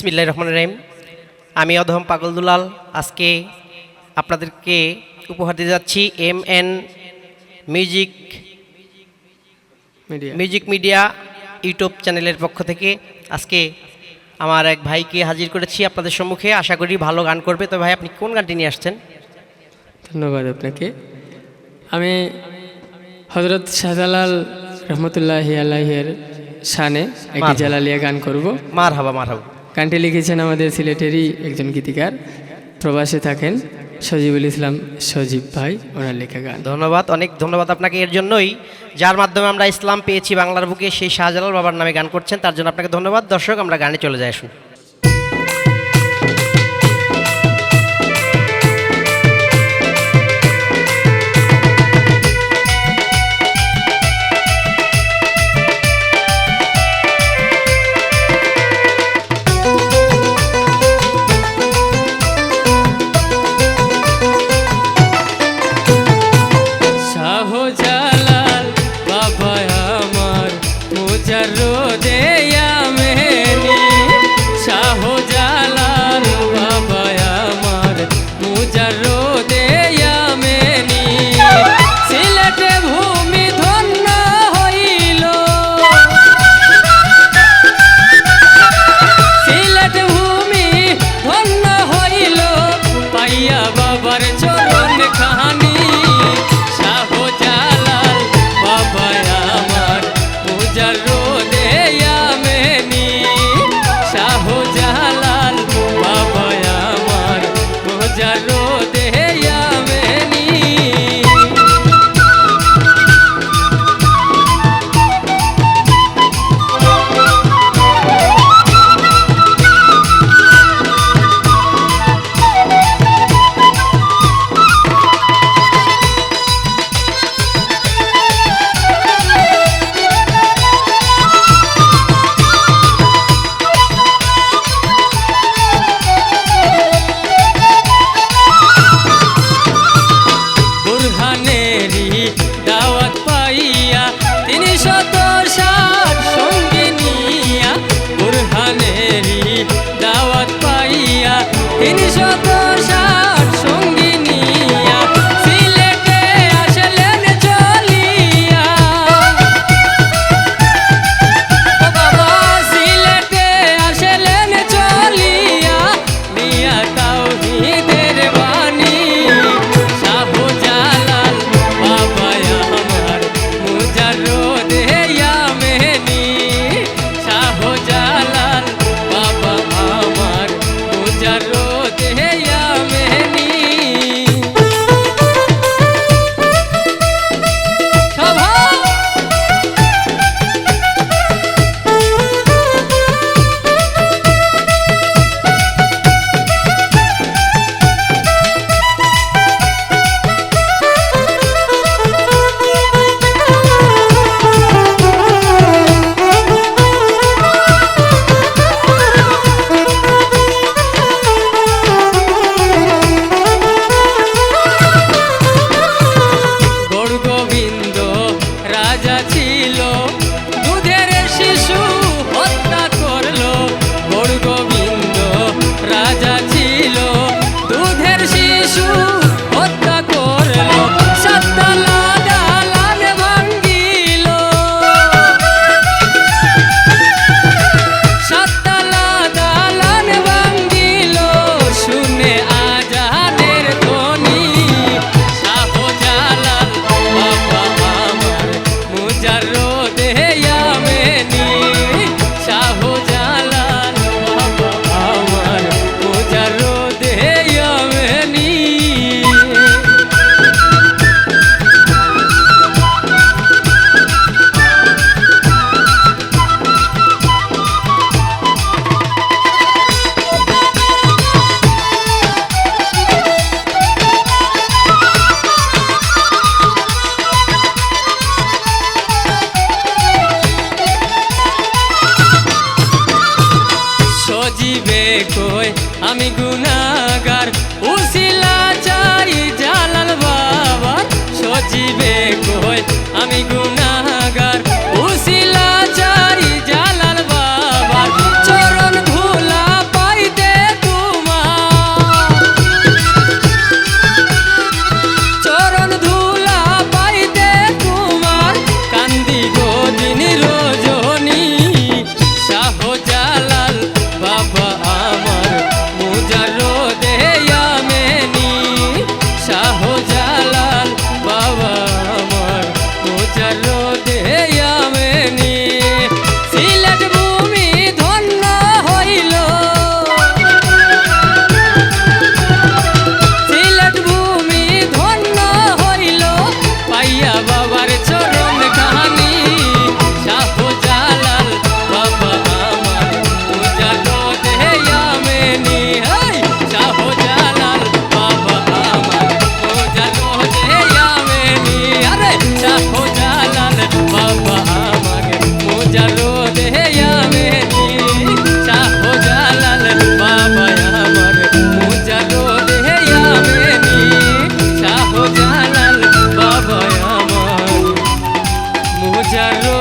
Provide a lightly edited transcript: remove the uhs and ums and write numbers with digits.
বিসমিল্লাহির রহমানির রহিম। আমি অধম পাগল দুলাল আজকে আপনাদেরকে উপহার দিতে যাচ্ছি MN মিউজিক মিডিয়া ইউটিউব চ্যানেলের পক্ষ থেকে। আজকে আমার এক ভাইকে হাজির করেছি আপনাদের সম্মুখে, আশা করি ভালো গান করবে। তো ভাই, আপনি কোন গানটি নিয়ে আসছেন? ধন্যবাদ আপনাকে। আমি হযরত শাহজালাল রহমতুল্লাহি আলাইহির শানে একটি জালালিয়া গান করব। মারহাবা মারহাবা। গানটি লিখেছেন আমাদের সিলেটেরই একজন গীতিকার, প্রবাসে থাকেন, সজিবুল ইসলাম সজীব ভাই, ওনার লেখা গান। ধন্যবাদ, অনেক ধন্যবাদ আপনাকে। এর জন্যই যার মাধ্যমে আমরা ইসলাম পেয়েছি বাংলার বুকে, সেই শাহজালাল বাবার নামে গান করছেন, তার জন্য আপনাকে ধন্যবাদ। দর্শক, আমরা গানে চলে যাই। আসুন। শাহজালাল বাবা আমার মুজাররদে ইয়ামেনি, শাহজালাল বাবা আমার মুজাররদে ইয়ামেনি, সিলেটে ভূমি ধন্য হইল, সিলেট ভূমি ধন্য হইল পাইয়া বাবার চরণ খানি। আমি গুনাহগার, উসিলা চাই জালাল বাবা, সজীবে কই আমি গুনাহগার, উসিলা চাই জালাল বাবা, চরণ ধুলা বাবার চরণ কাহানি শাহজালাল বাবা আমার উজালো দেয়া মেনি হাই শাহজালাল বাবা আমার উজালো দেয়া মেনি আরে শাহজালাল বাবা আমার উজালো দেয়া মেনি শাহজালাল বাবা আমার উজালো দেয়া মেনি শাহজালাল বাবা আমার মুজারো